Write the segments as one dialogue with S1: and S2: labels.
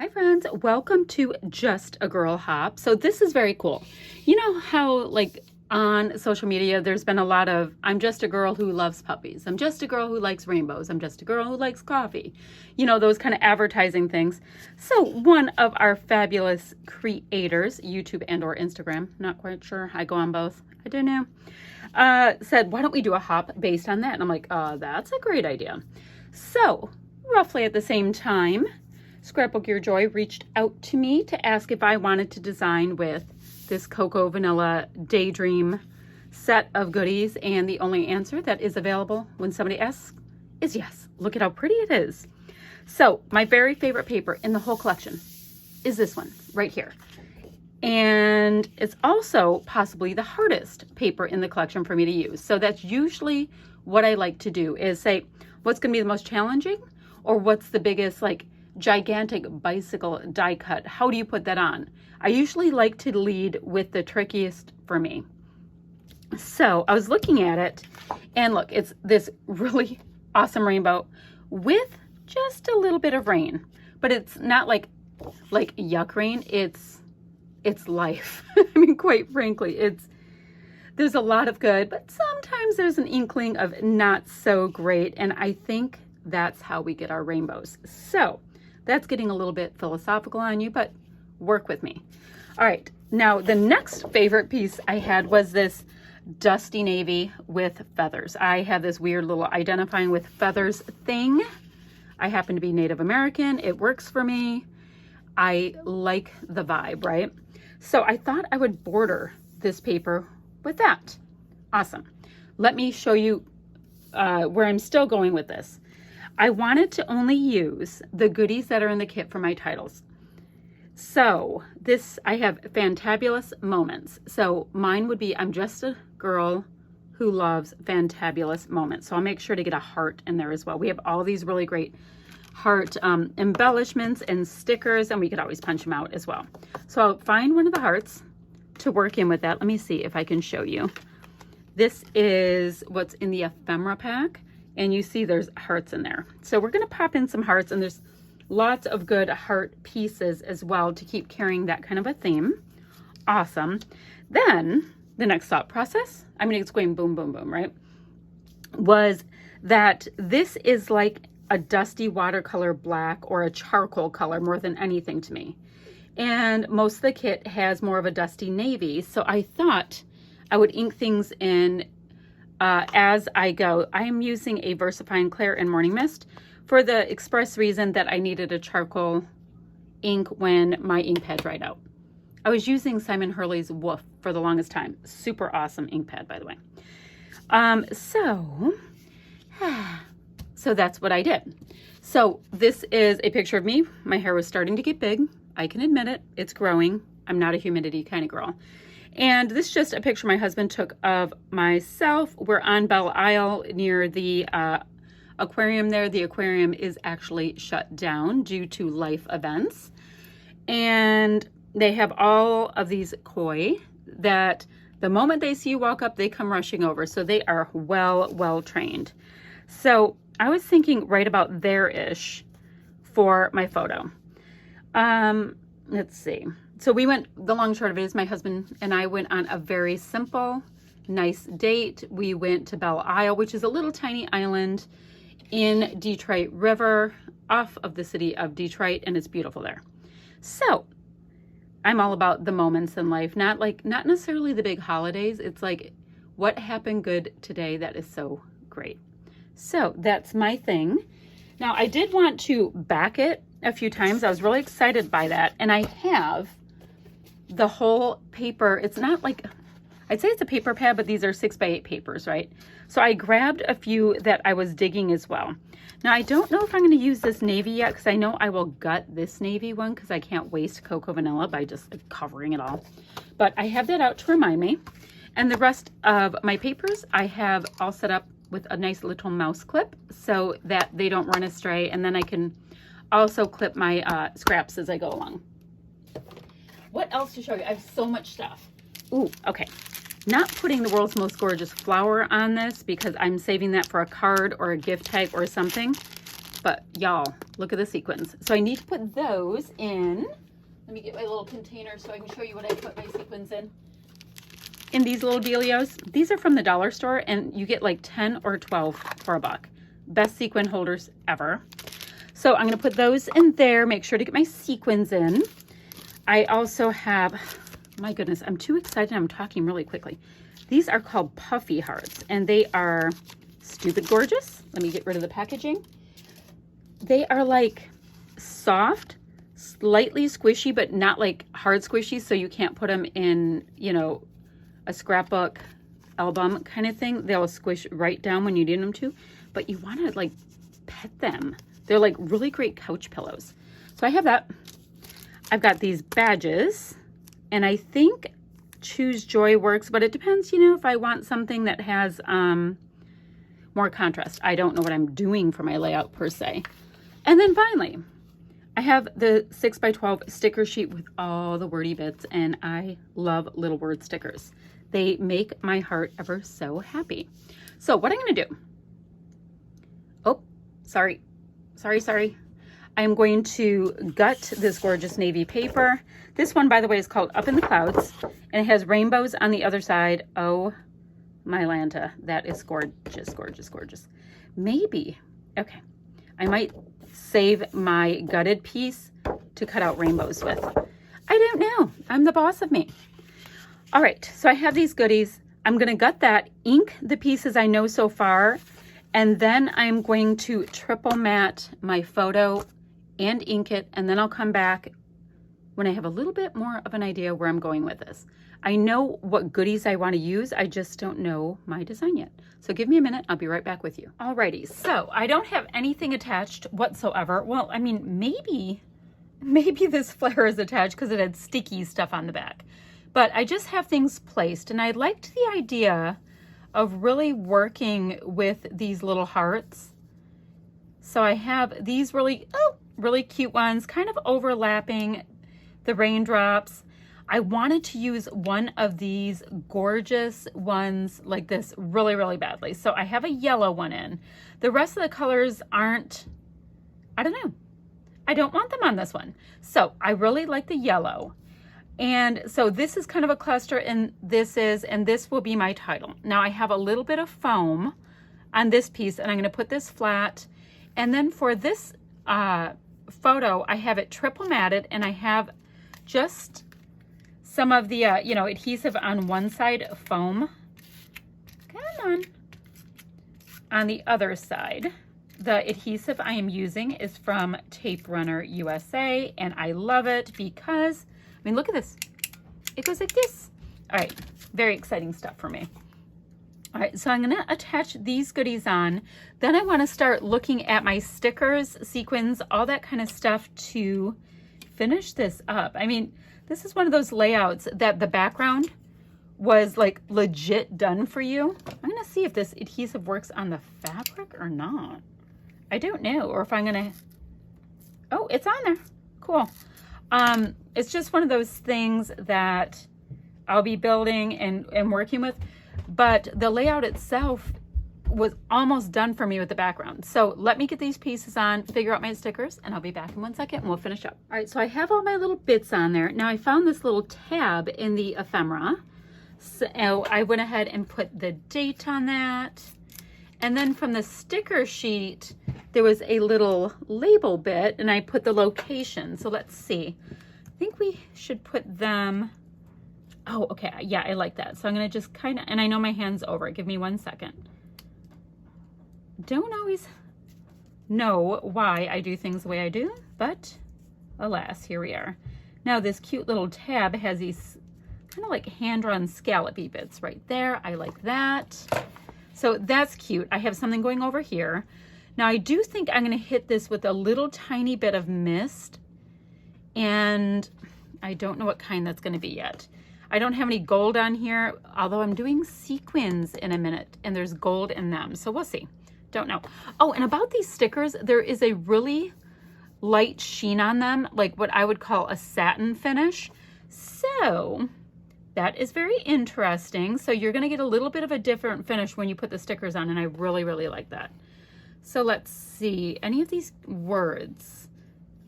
S1: Hi friends, welcome to Just a Girl Hop. So this is very cool. You know how like on social media there's been a lot of I'm just a girl who loves puppies. I'm just a girl who likes rainbows. I'm just a girl who likes coffee. You know, those kind of advertising things. So one of our fabulous creators, YouTube and or Instagram, not quite sure. I go on both. I don't know. Said, why don't we do a hop based on that? And I'm like, that's a great idea. So roughly at the same time, Scrapbook Your Joy reached out to me to ask if I wanted to design with this Cocoa Vanilla Daydream set of goodies, and the only answer that is available when somebody asks is yes. Look at how pretty it is. So my very favorite paper in the whole collection is this one right here. And it's also possibly the hardest paper in the collection for me to use. So that's usually what I like to do is say, what's going to be the most challenging, or what's the biggest like gigantic bicycle die cut? How do you put that on? I usually like to lead with the trickiest for me. So I was looking at it, and look, it's this really awesome rainbow with just a little bit of rain, but it's not like yuck rain. It's life. I mean, quite frankly, there's a lot of good, but sometimes there's an inkling of not so great, and I think that's how we get our rainbows. So that's getting a little bit philosophical on you, but work with me. All right, now the next favorite piece I had was this dusty navy with feathers. I have this weird little identifying with feathers thing. I happen to be Native American. It works for me. I like the vibe, right? So I thought I would border this paper with that. Awesome. Let me show you where I'm still going with this. I wanted to only use the goodies that are in the kit for my titles. So I have fantabulous moments. So mine would be, I'm just a girl who loves fantabulous moments. So I'll make sure to get a heart in there as well. We have all these really great heart embellishments and stickers, and we could always punch them out as well. So I'll find one of the hearts to work in with that. Let me see if I can show you. This is what's in the ephemera pack. And you see there's hearts in there. So we're going to pop in some hearts, and there's lots of good heart pieces as well to keep carrying that kind of a theme. Awesome. Then the next thought process, I mean, it's going boom, boom, boom, right? Was that this is like a dusty watercolor black or a charcoal color more than anything to me. And most of the kit has more of a dusty navy. So I thought I would ink things in as I go. I am using a VersaFine Clair and Morning Mist for the express reason that I needed a charcoal ink when my ink pad dried out. I was using Simon Hurley's Woof for the longest time. Super awesome ink pad, by the way. So that's what I did. So this is a picture of me. My hair was starting to get big. I can admit it. It's growing. I'm not a humidity kind of girl. And this is just a picture my husband took of myself. We're on Belle Isle near the aquarium there. The aquarium is actually shut down due to life events. And they have all of these koi that the moment they see you walk up, they come rushing over. So they are well trained. So I was thinking right about there-ish for my photo. Let's see. So we went, the long short of it is my husband and I went on a very simple, nice date. We went to Belle Isle, which is a little tiny island in Detroit River off of the city of Detroit, and it's beautiful there. So I'm all about the moments in life, not necessarily the big holidays. It's like what happened good today that is so great. So that's my thing. Now I did want to back it a few times. I was really excited by that. And I have the whole paper. It's not like, I'd say it's a paper pad, but these are 6x8 papers, right? So I grabbed a few that I was digging as well. Now I don't know if I'm going to use this navy yet, because I know I will gut this navy one because I can't waste Cocoa Vanilla by just covering it all. But I have that out to remind me. And the rest of my papers I have all set up with a nice little mouse clip so that they don't run astray. And then I can also clip my scraps as I go along. What else to show you? I have so much stuff. Ooh, okay. Not putting the world's most gorgeous flower on this because I'm saving that for a card or a gift tag or something. But y'all, look at the sequins. So I need to put those in. Let me get my little container so I can show you what I put my sequins in these little dealios. These are from the dollar store, and you get like 10 or 12 for $1. Best sequin holders ever. So I'm going to put those in there. Make sure to get my sequins in. I also have, my goodness, I'm too excited. I'm talking really quickly. These are called puffy hearts, and they are stupid gorgeous. Let me get rid of the packaging. They are like soft, slightly squishy, but not like hard squishy, so you can't put them in, you know, a scrapbook album kind of thing. They'll squish right down when you need them to, but you want to like pet them. They're like really great couch pillows. So I have that. I've got these badges, and I think Choose Joy works, but it depends, you know, if I want something that has more contrast. I don't know what I'm doing for my layout per se. And then finally, I have the 6x12 sticker sheet with all the wordy bits, and I love little word stickers. They make my heart ever so happy. So what I'm going to do, oh, sorry. I'm going to gut this gorgeous navy paper. This one, by the way, is called Up in the Clouds, and it has rainbows on the other side. Oh, my Lanta, that is gorgeous, gorgeous, gorgeous. Maybe, okay, I might save my gutted piece to cut out rainbows with. I don't know. I'm the boss of me. All right, so I have these goodies. I'm going to gut that, ink the pieces I know so far, and then I'm going to triple matte my photo and ink it, and then I'll come back when I have a little bit more of an idea where I'm going with this. I know what goodies I want to use. I just don't know my design yet. So give me a minute. I'll be right back with you. Alrighty, so I don't have anything attached whatsoever. Well, I mean, maybe this flare is attached because it had sticky stuff on the back. But I just have things placed, and I liked the idea of really working with these little hearts. So I have these really cute ones, kind of overlapping the raindrops. I wanted to use one of these gorgeous ones like this really, really badly. So I have a yellow one in. The rest of the colors aren't, I don't know. I don't want them on this one. So I really like the yellow. And so this is kind of a cluster, and this will be my title. Now I have a little bit of foam on this piece, and I'm going to put this flat. And then for this photo, I have it triple matted, and I have just some of the, adhesive on one side, foam. Come on the other side. The adhesive I am using is from Tape Runner USA, and I love it because, I mean, look at this. It goes like this. All right, very exciting stuff for me. All right, so I'm gonna attach these goodies on. Then I wanna start looking at my stickers, sequins, all that kind of stuff to finish this up. I mean, this is one of those layouts that the background was like legit done for you. I'm gonna see if this adhesive works on the fabric or not. I don't know, or if I'm gonna, oh, it's on there, cool. It's just one of those things that I'll be building and working with, but the layout itself was almost done for me with the background. So let me get these pieces on, figure out my stickers, and I'll be back in 1 second and we'll finish up. All right, so I have all my little bits on there. Now I found this little tab in the ephemera. So I went ahead and put the date on that. And then from the sticker sheet, there was a little label bit, and I put the location. So let's see. I think we should put them, oh, okay, yeah, I like that. So I'm gonna just kind of, and I know my hand's over it. Give me 1 second. Don't always know why I do things the way I do, but alas, here we are. Now this cute little tab has these kind of like hand-drawn scallopy bits right there. I like that. So that's cute. I have something going over here. Now I do think I'm going to hit this with a little tiny bit of mist, and I don't know what kind that's going to be yet. I don't have any gold on here, although I'm doing sequins in a minute and there's gold in them. So we'll see. Don't know. Oh, and about these stickers, there is a really light sheen on them, like what I would call a satin finish. So that is very interesting. So you're going to get a little bit of a different finish when you put the stickers on, and I really, really like that. So let's see, any of these words.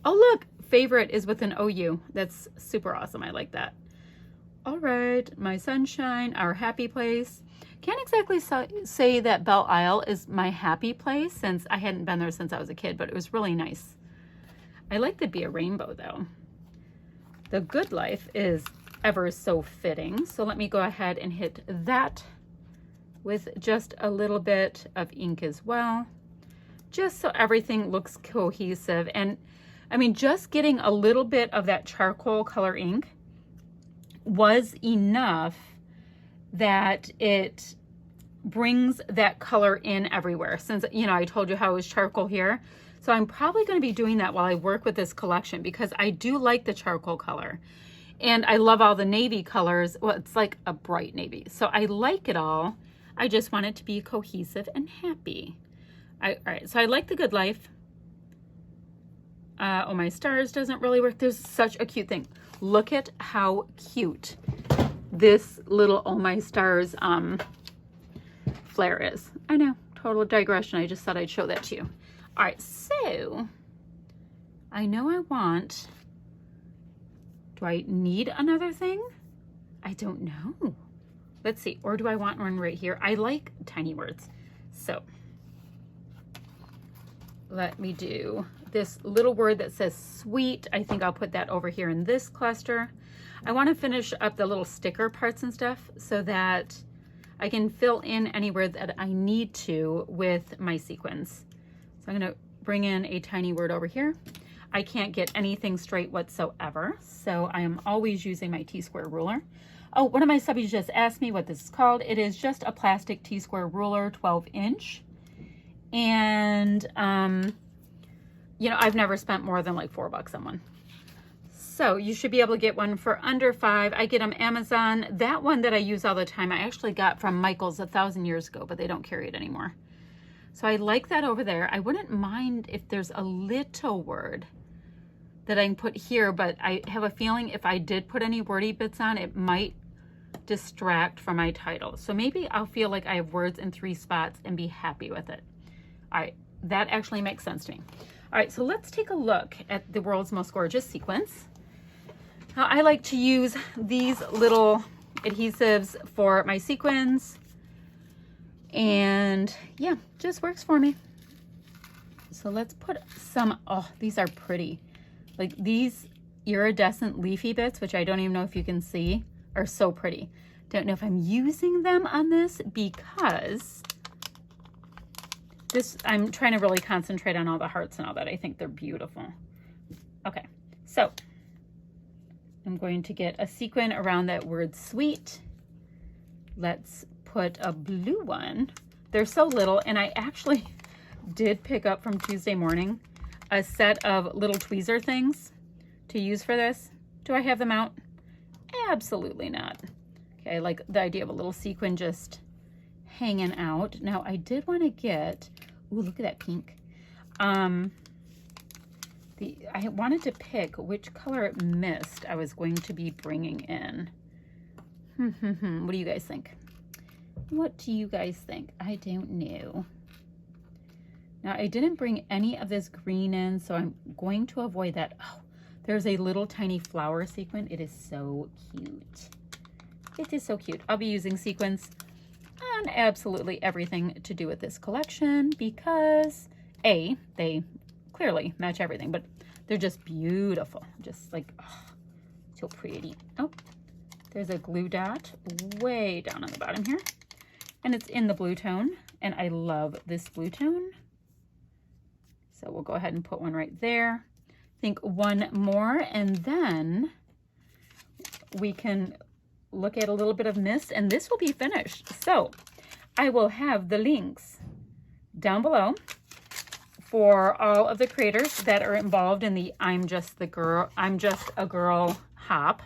S1: Oh, look, favorite is with an OU. That's super awesome. I like that. All right, my sunshine, our happy place. Can't exactly say that Belle Isle is my happy place since I hadn't been there since I was a kid, but it was really nice. I like the Be a Rainbow though. The Good Life is ever so fitting. So let me go ahead and hit that with just a little bit of ink as well, just so everything looks cohesive. And I mean, just getting a little bit of that charcoal color ink was enough that it brings that color in everywhere. Since, you know, I told you how it was charcoal here. So I'm probably going to be doing that while I work with this collection because I do like the charcoal color. And I love all the navy colors. Well, it's like a bright navy. So I like it all. I just want it to be cohesive and happy. All right, so I like the Good Life. Oh, my stars doesn't really work. There's such a cute thing. Look at how cute this little Oh My Stars flare is. I know, total digression. I just thought I'd show that to you. All right, so I know I want, do I need another thing? I don't know. Let's see, or do I want one right here? I like tiny words. So let me do this little word that says sweet. I think I'll put that over here in this cluster. I want to finish up the little sticker parts and stuff so that I can fill in anywhere that I need to with my sequins. So I'm going to bring in a tiny word over here. I can't get anything straight whatsoever, so I am always using my T-square ruler. Oh, one of my subbies just asked me what this is called. It is just a plastic T-square ruler, 12-inch. And, you know, I've never spent more than like $4 on one. So you should be able to get one for under $5. I get them Amazon. That one that I use all the time, I actually got from Michael's 1,000 years ago, but they don't carry it anymore. So I like that over there. I wouldn't mind if there's a little word that I can put here, but I have a feeling if I did put any wordy bits on, it might distract from my title. So maybe I'll feel like I have words in 3 spots and be happy with it. All right, that actually makes sense to me. All right, so let's take a look at the World's Most Gorgeous sequence. Now, I like to use these little adhesives for my sequins, and yeah, just works for me. So let's put some, oh, these are pretty. Like these iridescent leafy bits, which I don't even know if you can see, are so pretty. Don't know if I'm using them on this because this, I'm trying to really concentrate on all the hearts and all that. I think they're beautiful. Okay, so I'm going to get a sequin around that word sweet. Let's put a blue one. They're so little, and I actually did pick up from Tuesday morning a set of little tweezer things to use for this. Do I have them out? Absolutely not. Okay, I like the idea of a little sequin just hanging out. Now I did want to get, ooh, look at that pink. I wanted to pick which color mist I was going to be bringing in. What do you guys think? What do you guys think? I don't know. Now I didn't bring any of this green in, so I'm going to avoid that. Oh, there's a little tiny flower sequin. It is so cute. It is so cute. I'll be using sequins on absolutely everything to do with this collection because A, they clearly match everything, but they're just beautiful. Just like, oh, so pretty. Oh, there's a glue dot way down on the bottom here, and it's in the blue tone, and I love this blue tone. So we'll go ahead and put one right there. I think one more, and then we can look at a little bit of mist, and this will be finished. So I will have the links down below for all of the creators that are involved in the I'm Just a Girl hop.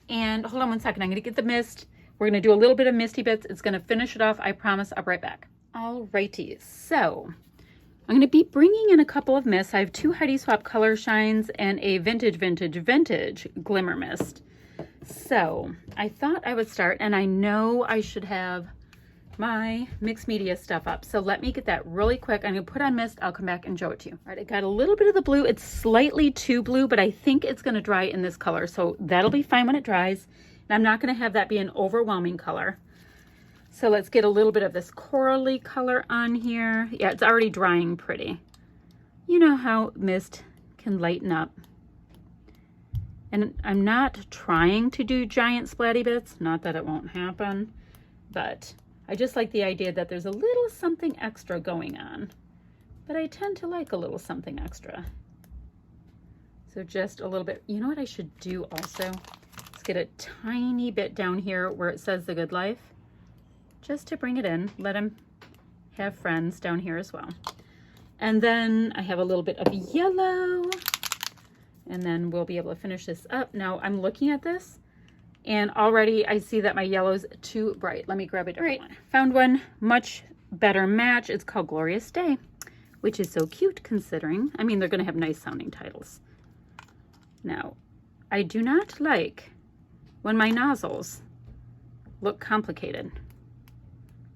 S1: And hold on one second, I'm gonna get the mist. We're gonna do a little bit of misty bits. It's gonna finish it off, I promise. I'll be right back. Alrighty, so I'm gonna be bringing in a couple of mists. I have 2 Heidi Swapp Color Shines and a vintage Glimmer Mist. So I thought I would start, and I know I should have my mixed media stuff up. So let me get that really quick. I'm gonna put on mist. I'll come back and show it to you. All right, I got a little bit of the blue. It's slightly too blue, but I think it's gonna dry in this color. So that'll be fine when it dries. And I'm not gonna have that be an overwhelming color. So let's get a little bit of this corally color on here. Yeah, it's already drying pretty. You know how mist can lighten up. And I'm not trying to do giant splatty bits, not that it won't happen, but I just like the idea that there's a little something extra going on. But I tend to like a little something extra. So just a little bit. You know what I should do also? Let's get a tiny bit down here where it says The Good Life, just to bring it in. Let him have friends down here as well. And then I have a little bit of yellow, and then we'll be able to finish this up. Now I'm looking at this, and already I see that my yellow's too bright. Let me grab a different one. Found one much better match. It's called Glorious Day, which is so cute considering, I mean, they're gonna have nice sounding titles. Now, I do not like when my nozzles look complicated,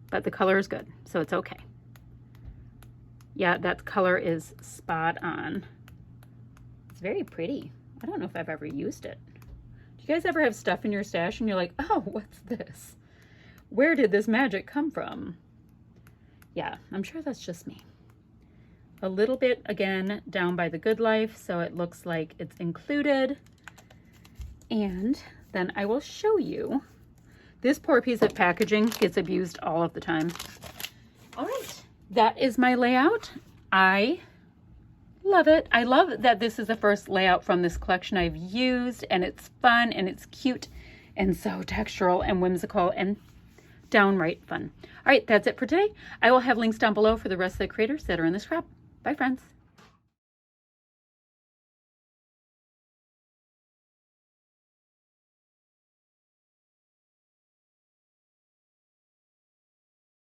S1: but the color is good, so it's okay. Yeah, that color is spot on. It's very pretty. I don't know if I've ever used it. Do you guys ever have stuff in your stash and you're like, oh, what's this? Where did this magic come from? Yeah, I'm sure that's just me. A little bit, again, down by The Good Life, so it looks like it's included. And then I will show you. This poor piece of packaging gets abused all of the time. All right, that is my layout. I love it. I love that this is the first layout from this collection I've used, and it's fun and it's cute and so textural and whimsical and downright fun. All right, that's it for today. I will have links down below for the rest of the creators that are in the scrap. Bye, friends.